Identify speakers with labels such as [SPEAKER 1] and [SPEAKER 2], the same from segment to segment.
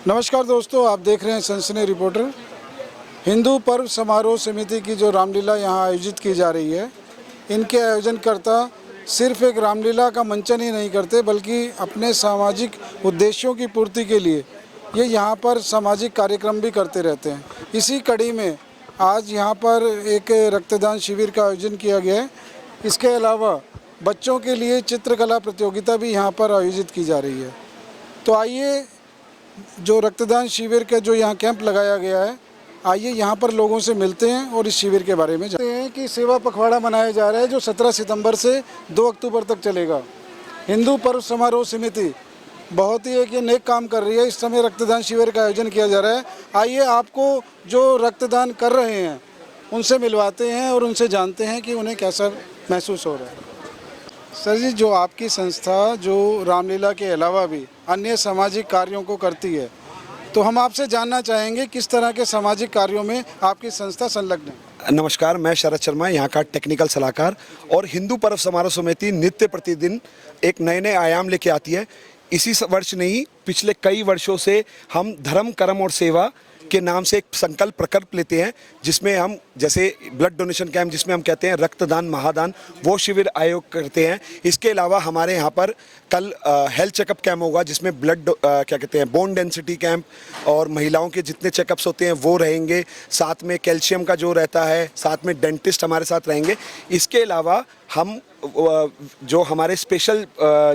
[SPEAKER 1] नमस्कार दोस्तों, आप देख रहे हैं सनसनी रिपोर्टर। हिंदू पर्व समारोह समिति की जो रामलीला यहाँ आयोजित की जा रही है, इनके आयोजनकर्ता सिर्फ एक रामलीला का मंचन ही नहीं करते, बल्कि अपने सामाजिक उद्देश्यों की पूर्ति के लिए ये यहाँ पर सामाजिक कार्यक्रम भी करते रहते हैं। इसी कड़ी में आज यहाँ पर एक रक्तदान शिविर का आयोजन किया गया है। इसके अलावा बच्चों के लिए चित्रकला प्रतियोगिता भी यहाँ पर आयोजित की जा रही है। तो आइए, जो रक्तदान शिविर का जो यहाँ कैंप लगाया गया है, आइए यहाँ पर लोगों से मिलते हैं और इस शिविर के बारे में जानते हैं कि सेवा पखवाड़ा मनाया जा रहा है जो 17 सितंबर से 2 अक्टूबर तक चलेगा। हिंदू पर्व समारोह समिति बहुत ही एक ये नेक काम कर रही है। इस समय रक्तदान शिविर का आयोजन किया जा रहा है। आइए आपको जो रक्तदान कर रहे हैं उनसे मिलवाते हैं और उनसे जानते हैं कि उन्हें कैसा महसूस हो रहा है। सर जी, जो आपकी संस्था जो रामलीला के अलावा भी अन्य सामाजिक कार्यों को करती है, तो हम आपसे जानना चाहेंगे किस तरह के सामाजिक कार्यों में आपकी संस्था संलग्न है।
[SPEAKER 2] नमस्कार, मैं शरद शर्मा, यहाँ का टेक्निकल सलाहकार। और हिंदू पर्व समारोह समिति नित्य प्रतिदिन एक नए नए आयाम लेके आती है। इसी वर्ष नहीं, पिछले कई वर्षों से हम धर्म, कर्म और सेवा के नाम से एक संकल्प प्रकल्प लेते हैं, जिसमें हम जैसे ब्लड डोनेशन कैंप, जिसमें हम कहते हैं रक्तदान महादान, वो शिविर आयोग करते हैं। इसके अलावा हमारे यहाँ पर कल हेल्थ चेकअप कैंप होगा, जिसमें ब्लड क्या कहते हैं बोन डेंसिटी कैंप और महिलाओं के जितने चेकअप्स होते हैं वो रहेंगे। साथ में कैल्शियम का जो रहता है, साथ में डेंटिस्ट हमारे साथ रहेंगे। इसके अलावा हम जो हमारे स्पेशल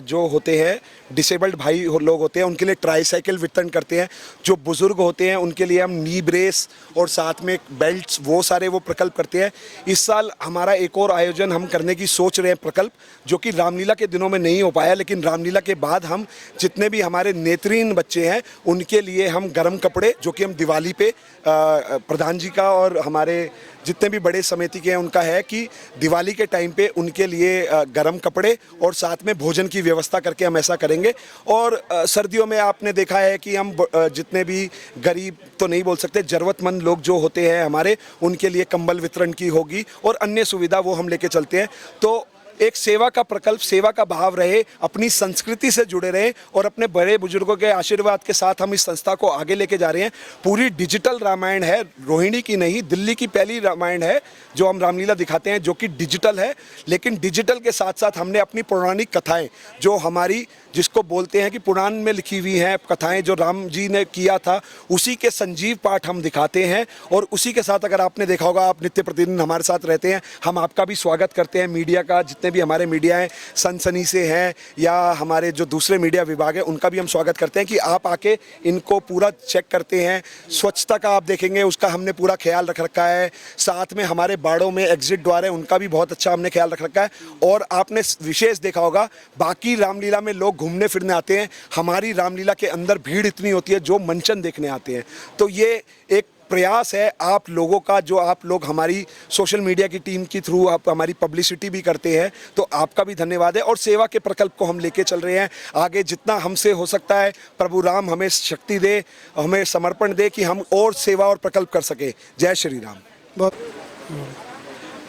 [SPEAKER 2] जो होते हैं डिसेबल्ड भाई लोग होते हैं, उनके लिए ट्राईसाइकिल वितरण करते हैं। जो बुज़ुर्ग होते हैं उनके लिए हम नी ब्रेस और साथ में बेल्ट्स, वो सारे वो प्रकल्प करते हैं। इस साल हमारा एक और आयोजन हम करने की सोच रहे हैं, प्रकल्प जो कि रामलीला के दिनों में नहीं हो पाया, लेकिन रामलीला के बाद हम जितने भी हमारे नेत्रहीन बच्चे हैं उनके लिए हम गर्म कपड़े, जो कि हम दिवाली पे प्रधान जी का और हमारे जितने भी बड़े समिति के हैं उनका है कि दिवाली के टाइम पे उनके लिए गर्म कपड़े और साथ में भोजन की व्यवस्था करके हम ऐसा करेंगे। और सर्दियों में आपने देखा है कि हम जितने भी गरीब तो नहीं बोल सकते, ज़रूरतमंद लोग जो होते हैं हमारे, उनके लिए कंबल वितरण की होगी और अन्य सुविधा वो हम लेके चलते हैं। तो एक सेवा का प्रकल्प, सेवा का भाव रहे, अपनी संस्कृति से जुड़े रहे और अपने बड़े बुजुर्गों के आशीर्वाद के साथ हम इस संस्था को आगे लेके जा रहे हैं। पूरी डिजिटल रामायण है, रोहिणी की नहीं, दिल्ली की पहली रामायण है जो हम रामलीला दिखाते हैं, जो कि डिजिटल है। लेकिन डिजिटल के साथ साथ हमने अपनी पौराणिक कथाएं, जो हमारी जिसको बोलते हैं कि पुराण में लिखी हुई हैं कथाएं, जो राम जी ने किया था, उसी के संजीव पाठ हम दिखाते हैं। और उसी के साथ अगर आपने देखा होगा, आप नित्य प्रतिदिन हमारे साथ रहते हैं, हम आपका भी स्वागत करते हैं। मीडिया का, जितने भी हमारे मीडिया हैं, सनसनी से हैं या हमारे जो दूसरे मीडिया विभाग है, उनका भी हम स्वागत करते हैं कि आप आके इनको पूरा चेक करते हैं। स्वच्छता का आप देखेंगे, उसका हमने पूरा ख्याल रख रखा है। साथ में हमारे बाड़ों में एग्जिट द्वार है, उनका भी बहुत अच्छा हमने ख्याल रख रखा है। और आपने विशेष देखा होगा, बाकी रामलीला में लोग घूमने फिरने आते हैं, हमारी रामलीला के अंदर भीड़ इतनी होती है जो मंचन देखने आते हैं। तो ये एक प्रयास है आप लोगों का, जो आप लोग हमारी सोशल मीडिया की टीम के थ्रू आप हमारी पब्लिसिटी भी करते हैं, तो आपका भी धन्यवाद है। और सेवा के प्रकल्प को हम लेके चल रहे हैं आगे, जितना हमसे हो सकता है। प्रभु राम हमें शक्ति दे, हमें समर्पण दे कि हम और सेवा और प्रकल्प कर सके। जय श्री राम।
[SPEAKER 1] बहुत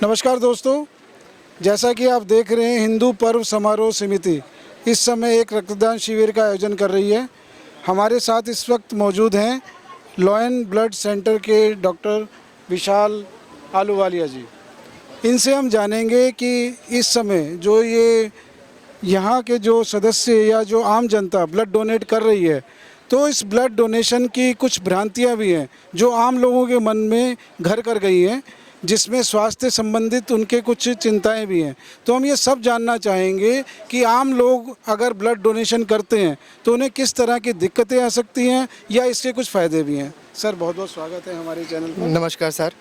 [SPEAKER 1] नमस्कार दोस्तों, जैसा कि आप देख रहे हैं, हिंदू पर्व समारोह समिति इस समय एक रक्तदान शिविर का आयोजन कर रही है। हमारे साथ इस वक्त मौजूद हैं लॉयन ब्लड सेंटर के डॉक्टर विशाल आलूवालिया जी। इनसे हम जानेंगे कि इस समय जो ये यहाँ के जो सदस्य या जो आम जनता ब्लड डोनेट कर रही है, तो इस ब्लड डोनेशन की कुछ भ्रांतियाँ भी हैं जो आम लोगों के मन में घर कर गई हैं, जिसमें स्वास्थ्य संबंधित उनके कुछ चिंताएं भी हैं। तो हम ये सब जानना चाहेंगे कि आम लोग अगर ब्लड डोनेशन करते हैं तो उन्हें किस तरह की दिक्कतें आ सकती हैं या इसके कुछ फ़ायदे भी हैं। सर, बहुत बहुत स्वागत है हमारे चैनल पर।
[SPEAKER 3] नमस्कार सर।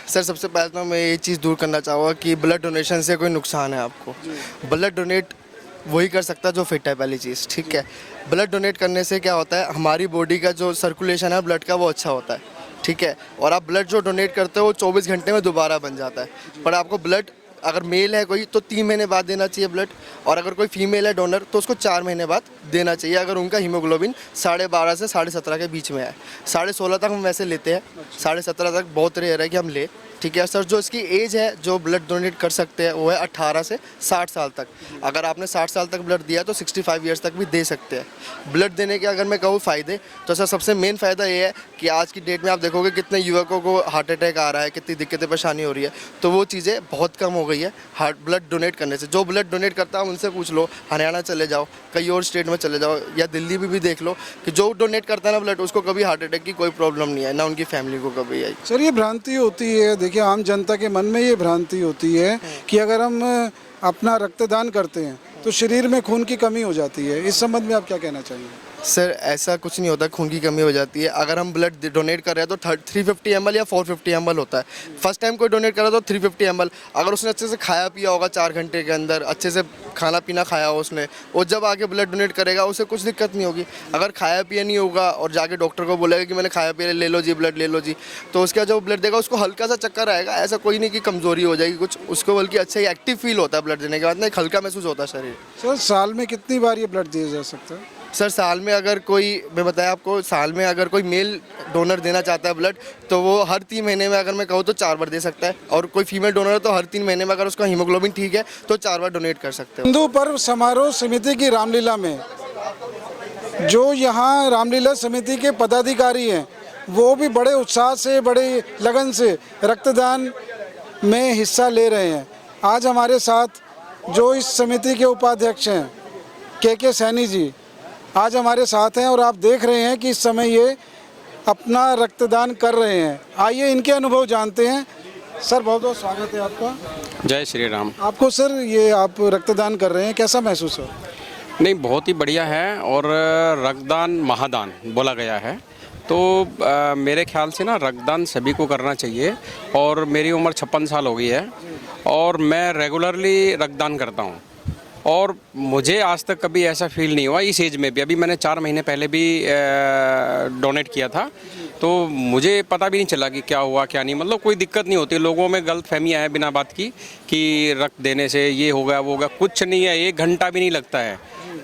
[SPEAKER 3] सर, सबसे पहले तो मैं ये चीज़ दूर करना चाहूँगा कि ब्लड डोनेशन से कोई नुकसान है आपको। ब्लड डोनेट वही कर सकता है जो फिट है, पहली चीज़, ठीक है। ब्लड डोनेट करने से क्या होता है, हमारी बॉडी का जो सर्कुलेशन है ब्लड का वो अच्छा होता है, ठीक है। और आप ब्लड जो डोनेट करते हो वो 24 घंटे में दोबारा बन जाता है। पर आपको ब्लड अगर मेल है कोई तो 3 महीने बाद देना चाहिए ब्लड, और अगर कोई फीमेल है डोनर तो उसको 4 महीने बाद देना चाहिए, अगर उनका हीमोग्लोबिन 12.5 से 17.5 के बीच में है। 16.5 तक हम वैसे लेते हैं, 17.5 तक बहुत रेयर है कि हम ले, ठीक है सर। जो इसकी एज है जो ब्लड डोनेट कर सकते हैं वो है 18 से 60 साल तक। अगर आपने 60 साल तक ब्लड दिया तो 65 ईयर्स तक भी दे सकते हैं। ब्लड देने के अगर मैं कहूँ फ़ायदे, तो सर सबसे मेन फ़ायदा ये है कि आज की डेट में आप देखोगे कितने युवकों को हार्ट अटैक आ रहा है, कितनी दिक्कतें परेशानी हो रही है, तो वो चीज़ें बहुत कम हो गई है हार्ट ब्लड डोनेट करने से। जो ब्लड डोनेट करता है उनसे पूछ लो, हरियाणा चले जाओ, कई और स्टेट में चले जाओ, या दिल्ली में भी देख लो कि जो डोनेट करता है ना ब्लड, उसको कभी हार्ट अटैक की कोई प्रॉब्लम नहीं है, ना उनकी फैमिली को कभी आई।
[SPEAKER 1] सर ये भ्रांति होती है, देखिए आम जनता के मन में ये भ्रांति होती है कि अगर हम अपना रक्तदान करते हैं तो शरीर में खून की कमी हो जाती है। इस संबंध में आप क्या कहना चाहेंगे?
[SPEAKER 3] सर ऐसा कुछ नहीं होता, खून की कमी हो जाती है। अगर हम ब्लड डोनेट कर रहे हैं तो 350 ml या 450 ml होता है। फर्स्ट टाइम कोई डोनेट कर रहा है तो 350 ml, अगर उसने अच्छे से खाया पिया होगा 4 घंटे के अंदर, अच्छे से खाना पीना खाया हो उसने, और जब आके ब्लड डोनेट करेगा उसे कुछ दिक्कत नहीं होगी। अगर खाया पिया नहीं होगा और जाके डॉक्टर को बोलेगा कि मैंने खाया पिया, ले लो जी ब्लड ले लो जी, तो उसका जो ब्लड देगा उसको हल्का सा चक्कर आएगा, ऐसा कोई नहीं कि कमज़ोरी हो जाएगी कुछ, उसको बल्कि अच्छा ही एक्टिव फील होता है ब्लड देने के बाद, ना हल्का महसूस होता है शरीर।
[SPEAKER 1] सर साल में कितनी बार ये ब्लड दिया जा सकता है?
[SPEAKER 3] सर साल में अगर कोई, मैं बताया आपको, साल में अगर कोई मेल डोनर देना चाहता है ब्लड तो वो हर 3 महीने में, अगर मैं कहूँ तो 4 बार दे सकता है, और कोई फीमेल डोनर है तो हर 3 महीने में अगर उसका हीमोग्लोबिन ठीक है तो 4 बार डोनेट कर सकते हैं।
[SPEAKER 1] हिंदू पर्व समारोह समिति की रामलीला में जो यहाँ रामलीला समिति के पदाधिकारी हैं वो भी बड़े उत्साह से, बड़े लगन से रक्तदान में हिस्सा ले रहे हैं। आज हमारे साथ जो इस समिति के उपाध्यक्ष हैं के सैनी जी आज हमारे साथ हैं, और आप देख रहे हैं कि इस समय ये अपना रक्तदान कर रहे हैं। आइए इनके अनुभव जानते हैं। सर बहुत बहुत स्वागत है आपका।
[SPEAKER 4] जय श्री राम।
[SPEAKER 1] आपको सर ये आप रक्तदान कर रहे हैं, कैसा महसूस हो?
[SPEAKER 4] नहीं, बहुत ही बढ़िया है, और रक्तदान महादान बोला गया है, तो मेरे ख्याल से ना रक्तदान सभी को करना चाहिए। और मेरी उम्र 56 साल हो गई है और मैं रेगुलरली रक्तदान करता हूँ, और मुझे आज तक कभी ऐसा फील नहीं हुआ इस एज में भी। अभी मैंने 4 महीने पहले भी डोनेट किया था, तो मुझे पता भी नहीं चला कि क्या हुआ क्या नहीं, मतलब कोई दिक्कत नहीं होती। लोगों में गलत फहमियाँ है बिना बात की कि रक्त देने से ये हो गया वो हो गया, कुछ नहीं है। 1 घंटा भी नहीं लगता है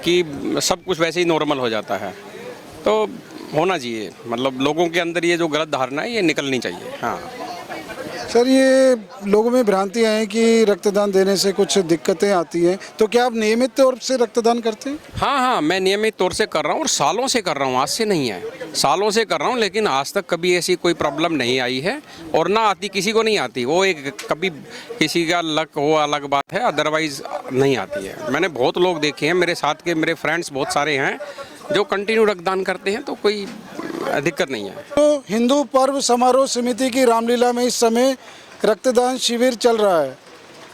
[SPEAKER 4] कि सब कुछ वैसे ही नॉर्मल हो जाता है। तो होना चाहिए, मतलब लोगों के अंदर ये जो गलत धारणा है ये निकलनी चाहिए। हाँ
[SPEAKER 1] सर ये लोगों में भ्रांतियाँ हैं कि रक्तदान देने से कुछ दिक्कतें आती हैं, तो क्या आप नियमित तौर से रक्तदान करते हैं?
[SPEAKER 4] हाँ, मैं नियमित तौर से कर रहा हूँ, और सालों से कर रहा हूँ, आज से नहीं है, सालों से कर रहा हूँ। लेकिन आज तक कभी ऐसी कोई प्रॉब्लम नहीं आई है, और ना आती, किसी को नहीं आती। वो एक कभी किसी का लक हो अलग बात है, अदरवाइज नहीं आती है। मैंने बहुत लोग देखे हैं, मेरे साथ के मेरे फ्रेंड्स बहुत सारे हैं जो कंटिन्यू रक्तदान करते हैं, तो कोई दिक्कत नहीं है।
[SPEAKER 1] तो हिंदू पर्व समारोह समिति की रामलीला में इस समय रक्तदान शिविर चल रहा है,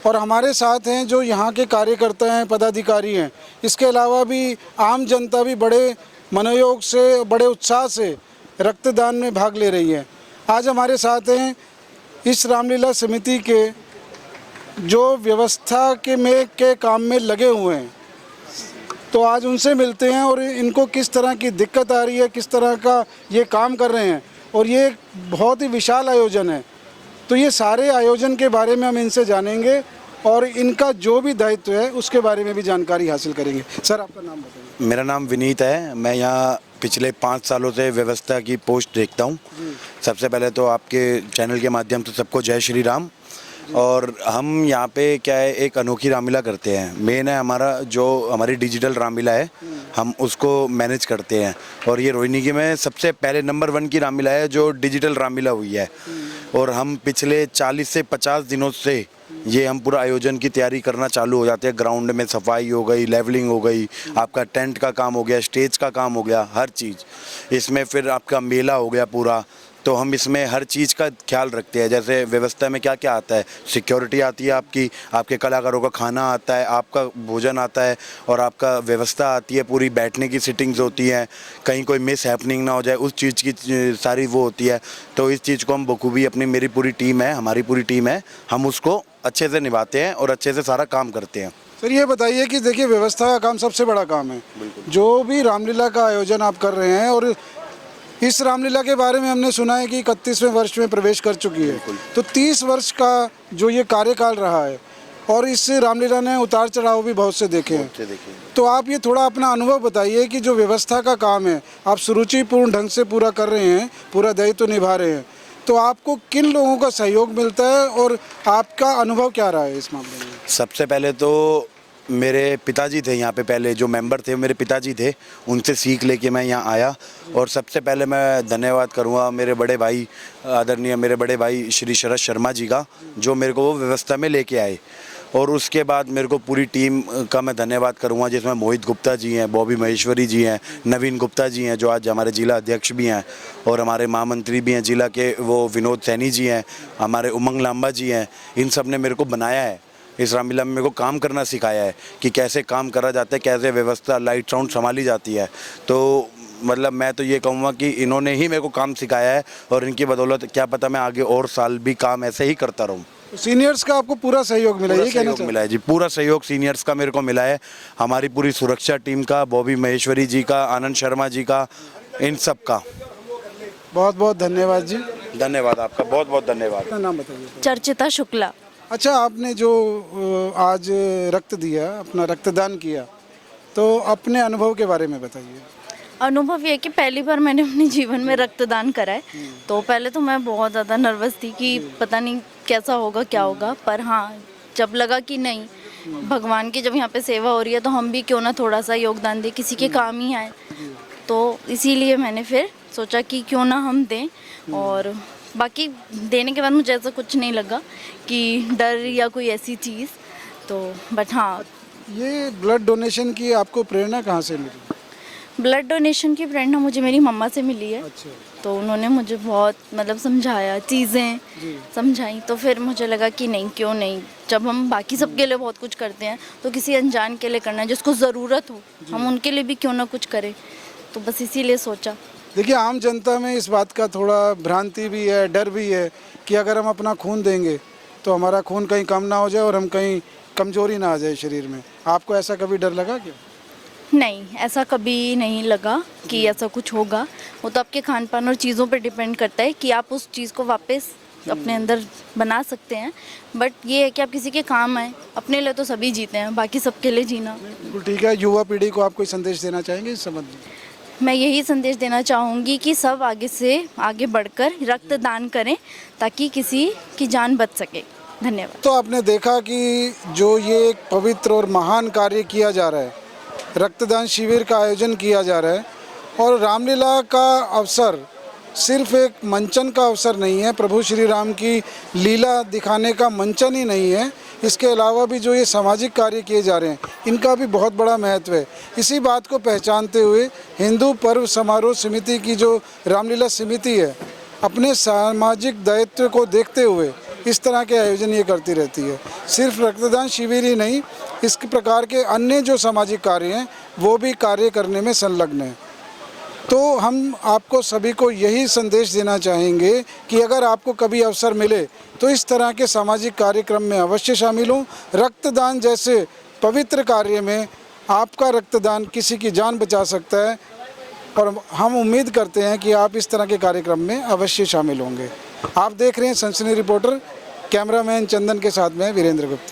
[SPEAKER 1] और हमारे साथ हैं जो यहाँ के कार्यकर्ता हैं, पदाधिकारी हैं। इसके अलावा भी आम जनता भी बड़े मनोयोग से, बड़े उत्साह से रक्तदान में भाग ले रही है। आज हमारे साथ हैं इस रामलीला समिति के जो व्यवस्था के काम में लगे हुए हैं, तो आज उनसे मिलते हैं और इनको किस तरह की दिक्कत आ रही है, किस तरह का ये काम कर रहे हैं। और ये एक बहुत ही विशाल आयोजन है, तो ये सारे आयोजन के बारे में हम इनसे जानेंगे और इनका जो भी दायित्व है उसके बारे में भी जानकारी हासिल करेंगे। सर आपका नाम बताइए।
[SPEAKER 5] मेरा नाम विनीत है। मैं यहाँ पिछले 5 सालों से व्यवस्था की पोस्ट देखता हूँ। सबसे पहले तो आपके चैनल के माध्यम से सबको जय श्री राम। और हम यहाँ पे क्या है, एक अनोखी रामलीला करते हैं। मेन है हमारा जो हमारी डिजिटल रामलीला है, हम उसको मैनेज करते हैं। और ये रोहिणी में सबसे पहले नंबर 1 की रामलीला है जो डिजिटल रामलीला हुई है। और हम पिछले 40 से 50 दिनों से ये हम पूरा आयोजन की तैयारी करना चालू हो जाते हैं। ग्राउंड में सफाई हो गई, लेवलिंग हो गई, आपका टेंट का काम हो गया, स्टेज का काम हो गया, हर चीज़ इसमें। फिर आपका मेला हो गया पूरा, तो हम इसमें हर चीज़ का ख्याल रखते हैं। जैसे व्यवस्था में क्या क्या आता है, सिक्योरिटी आती है आपकी, आपके कलाकारों का खाना आता है, आपका भोजन आता है, और आपका व्यवस्था आती है, पूरी बैठने की सिटिंग्स होती हैं, कहीं कोई मिस हैपनिंग ना हो जाए उस चीज़ की सारी वो होती है। तो इस चीज़ को हम बखूबी, अपनी मेरी पूरी टीम है, हमारी पूरी टीम है, हम उसको अच्छे से निभाते हैं और अच्छे से सारा काम करते हैं।
[SPEAKER 1] सर ये बताइए कि देखिए व्यवस्था का काम सबसे बड़ा काम है। जो भी रामलीला का आयोजन आप कर रहे हैं, और इस रामलीला के बारे में हमने सुना है कि 31वें वर्ष में प्रवेश कर चुकी है, तो 30 वर्ष का जो ये कार्यकाल रहा है, और इस रामलीला ने उतार चढ़ाव भी बहुत से देखे हैं। तो आप ये थोड़ा अपना अनुभव बताइए कि जो व्यवस्था का काम है आप सुरुचिपूर्ण ढंग से पूरा कर रहे हैं, पूरा दायित्व निभा रहे हैं, तो आपको किन लोगों का सहयोग मिलता है और आपका अनुभव क्या रहा है इस मामले में?
[SPEAKER 5] सबसे पहले तो मेरे पिताजी थे यहाँ पे, पहले जो मेंबर थे मेरे पिताजी थे, उनसे सीख लेके मैं यहाँ आया। और सबसे पहले मैं धन्यवाद करूँगा मेरे बड़े भाई, आदरणीय मेरे बड़े भाई श्री शरद शर्मा जी का, जो मेरे को वो व्यवस्था में लेके आए। और उसके बाद मेरे को पूरी टीम का मैं धन्यवाद करूँगा, जिसमें मोहित गुप्ता जी हैं, बॉबी महेश्वरी जी हैं, नवीन गुप्ता जी हैं जो आज हमारे जिला अध्यक्ष भी हैं, और हमारे महामंत्री भी हैं जिला के, वो विनोद सैनी जी हैं, हमारे उमंग लांबा जी हैं। इन सब ने मेरे को बनाया है, इस रामलीला में मेरे को काम करना सिखाया है कि कैसे काम करा जाता है, कैसे व्यवस्था लाइट साउंड संभाली जाती है। तो मतलब मैं तो ये कहूँगा कि इन्होंने ही मेरे को काम सिखाया है, और इनकी बदौलत क्या पता मैं आगे और साल भी काम ऐसे ही करता रहूँ।
[SPEAKER 1] सीनियर्स का आपको पूरा सहयोग मिला,
[SPEAKER 5] पूरा
[SPEAKER 1] ये कहना
[SPEAKER 5] सहयोग मिला है जी, पूरा सहयोग सीनियर्स का मेरे को मिला है, हमारी पूरी सुरक्षा टीम का, बॉबी महेश्वरी जी का, आनंद शर्मा जी का, इन सब का
[SPEAKER 1] बहुत बहुत धन्यवाद जी।
[SPEAKER 5] धन्यवाद, आपका बहुत बहुत धन्यवाद।
[SPEAKER 1] अपना नाम बताइए।
[SPEAKER 6] चर्चिता शुक्ला।
[SPEAKER 1] अच्छा, आपने जो आज रक्त दिया, अपना रक्तदान किया, तो अपने अनुभव के बारे में बताइए।
[SPEAKER 6] अनुभव ये है कि पहली बार मैंने अपने जीवन में रक्तदान करा है। तो पहले तो मैं बहुत ज़्यादा नर्वस थी कि पता नहीं कैसा होगा क्या होगा, पर हाँ, जब लगा कि नहीं, भगवान की जब यहाँ पे सेवा हो रही है तो हम भी क्यों ना थोड़ा सा योगदान दें, किसी के काम ही आए। तो इसीलिए मैंने फिर सोचा कि क्यों ना हम दें। और बाकी देने के बाद मुझे ऐसा कुछ नहीं लगा कि डर या कोई ऐसी चीज़, तो बट हाँ,
[SPEAKER 1] ये ब्लड डोनेशन की आपको प्रेरणा कहाँ से मिली?
[SPEAKER 6] ब्लड डोनेशन की प्रेरणा मुझे मेरी मम्मा से मिली है।
[SPEAKER 1] अच्छा।
[SPEAKER 6] तो उन्होंने मुझे बहुत मतलब समझाया, चीज़ें समझाई, तो फिर मुझे लगा कि नहीं, क्यों नहीं, जब हम बाकी सबके लिए बहुत कुछ करते हैं तो किसी अनजान के लिए करना है, जिसको ज़रूरत हो, हम उनके लिए भी क्यों ना कुछ करें। तो बस इसीलिए सोचा।
[SPEAKER 1] देखिए, आम जनता में इस बात का थोड़ा भ्रांति भी है, डर भी है कि अगर हम अपना खून देंगे तो हमारा खून कहीं कम ना हो जाए और हम कहीं कमजोरी ना आ जाए शरीर में। आपको ऐसा कभी डर लगा क्या?
[SPEAKER 6] नहीं, ऐसा कभी नहीं लगा कि ऐसा कुछ होगा। वो तो आपके खान पान और चीज़ों पर डिपेंड करता है कि आप उस चीज़ को वापस अपने अंदर बना सकते हैं। बट ये है कि आप किसी के काम आए, अपने लिए तो सभी जीते हैं, बाकी सबके लिए जीना।
[SPEAKER 1] बिल्कुल ठीक है। युवा पीढ़ी को आप कोई संदेश देना चाहेंगे इस संबंध में?
[SPEAKER 6] मैं यही संदेश देना चाहूँगी कि सब आगे से आगे बढ़कर रक्तदान करें ताकि किसी की जान बच सके। धन्यवाद।
[SPEAKER 1] तो आपने देखा कि जो ये एक पवित्र और महान कार्य किया जा रहा है, रक्तदान शिविर का आयोजन किया जा रहा है, और रामलीला का अवसर सिर्फ एक मंचन का अवसर नहीं है, प्रभु श्री राम की लीला दिखाने का मंचन ही नहीं है, इसके अलावा भी जो ये सामाजिक कार्य किए जा रहे हैं इनका भी बहुत बड़ा महत्व है। इसी बात को पहचानते हुए हिंदू पर्व समारोह समिति की जो रामलीला समिति है, अपने सामाजिक दायित्व को देखते हुए इस तरह के आयोजन ये करती रहती है। सिर्फ रक्तदान शिविर ही नहीं, इस प्रकार के अन्य जो सामाजिक कार्य हैं वो भी कार्य करने में संलग्न हैं। तो हम आपको सभी को यही संदेश देना चाहेंगे कि अगर आपको कभी अवसर मिले तो इस तरह के सामाजिक कार्यक्रम में अवश्य शामिल हों। रक्तदान जैसे पवित्र कार्य में आपका रक्तदान किसी की जान बचा सकता है, और हम उम्मीद करते हैं कि आप इस तरह के कार्यक्रम में अवश्य शामिल होंगे। आप देख रहे हैं सनसनी रिपोर्टर, कैमरामैन चंदन के साथ में वीरेंद्र गुप्ता।